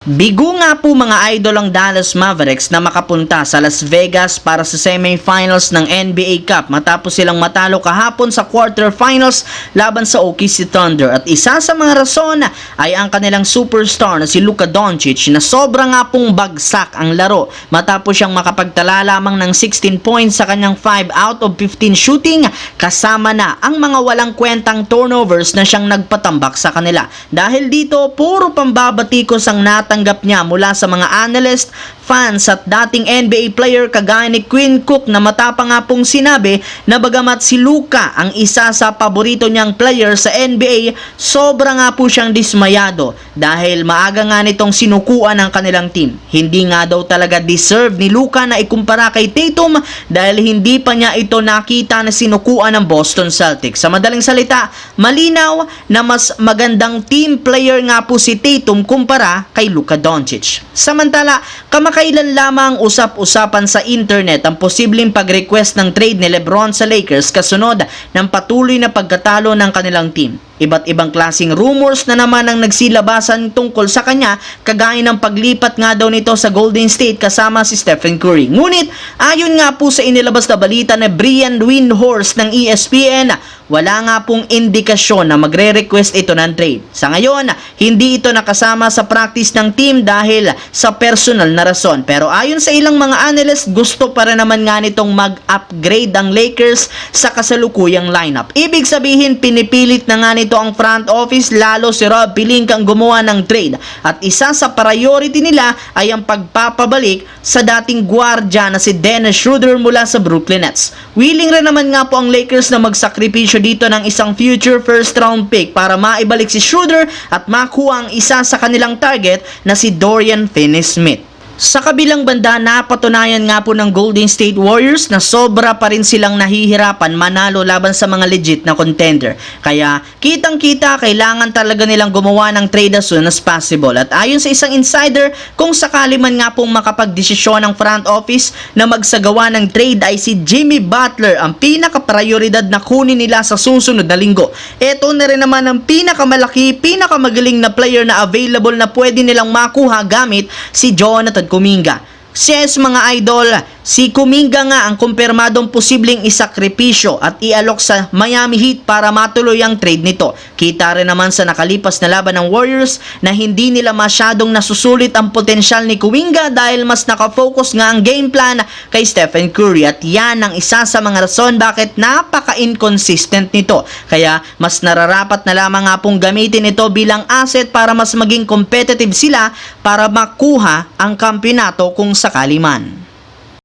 Bigo nga po mga idol ang Dallas Mavericks na makapunta sa Las Vegas para sa semifinals ng NBA Cup matapos silang matalo kahapon sa quarterfinals laban sa OKC Thunder. At isa sa mga rason ay ang kanilang superstar na si Luka Doncic na sobra nga pong bagsak ang laro matapos siyang makapagtala lamang ng 16 points sa kanyang 5 out of 15 shooting, kasama na ang mga walang kwentang turnovers na siyang nagpatambak sa kanila. Dahil dito, puro pambabatikos ang tanggap niya mula sa mga analyst, fans at dating NBA player kagaya ni Quinn Cook na matapang nga pong sinabi na bagamat si Luka ang isa sa paborito niyang player sa NBA, sobra nga po siyang dismayado dahil maaga nga nitong sinukuan ang kanilang team. Hindi nga daw talaga deserve ni Luka na ikumpara kay Tatum dahil hindi pa niya ito nakita na sinukuan ng Boston Celtics. Sa madaling salita, malinaw na mas magandang team player nga po si Tatum kumpara kay Luka Doncic. Samantala, kamakailan lamang usap-usapan sa internet ang posibleng pag-request ng trade ni LeBron sa Lakers kasunod ng patuloy na pagkatalo ng kanilang team. Iba't ibang klaseng rumors na naman ang nagsilabasan tungkol sa kanya, kagaya ng paglipat nga daw nito sa Golden State kasama si Stephen Curry. Ngunit ayon nga po sa inilabas na balita ni Brian Windhorst ng ESPN, wala nga pong indikasyon na magre-request ito ng trade. Sa ngayon, hindi ito nakasama sa practice ng team dahil sa personal na rason. Pero ayon sa ilang mga analyst, gusto pa rin naman nga nitong mag-upgrade ang Lakers sa kasalukuyang lineup. Ibig sabihin, pinipilit na nga nito ang front office, lalo si Rob Pelinka ang gumawa ng trade. At isa sa priority nila ay ang pagpapabalik sa dating gwardya na si Dennis Schroeder mula sa Brooklyn Nets. Willing rin naman nga po ang Lakers na magsakripisyo dito ng isang future first round pick para maibalik si Schroeder at makuha ang isa sa kanilang target na si Dorian Finney-Smith. Sa kabilang banda, napatunayan nga po ng Golden State Warriors na sobra pa rin silang nahihirapan manalo laban sa mga legit na contender. Kaya kitang-kita kailangan talaga nilang gumawa ng trade as soon as possible. At ayon sa isang insider, kung sakali man nga pong makapagdesisyon ng front office na magsagawa ng trade ay si Jimmy Butler ang pinaka-prioridad na kunin nila sa susunod na linggo. Ito na rin naman ang pinakamalaki, pinakamagaling na player na available na pwede nilang makuha gamit si Jonathan Kuminga. Yes mga idol, si Kuminga nga ang kumpirmadong posibleng isakripisyo at ialok sa Miami Heat para matuloy ang trade nito. Kita rin naman sa nakalipas na laban ng Warriors na hindi nila masyadong nasusulit ang potensyal ni Kuminga dahil mas nakafocus nga ang game plan kay Stephen Curry, at yan ang isa sa mga rason bakit napaka-inconsistent nito. Kaya mas nararapat na lamang nga pong gamitin ito bilang asset para mas maging competitive sila para makuha ang kampeonato kung sakali man.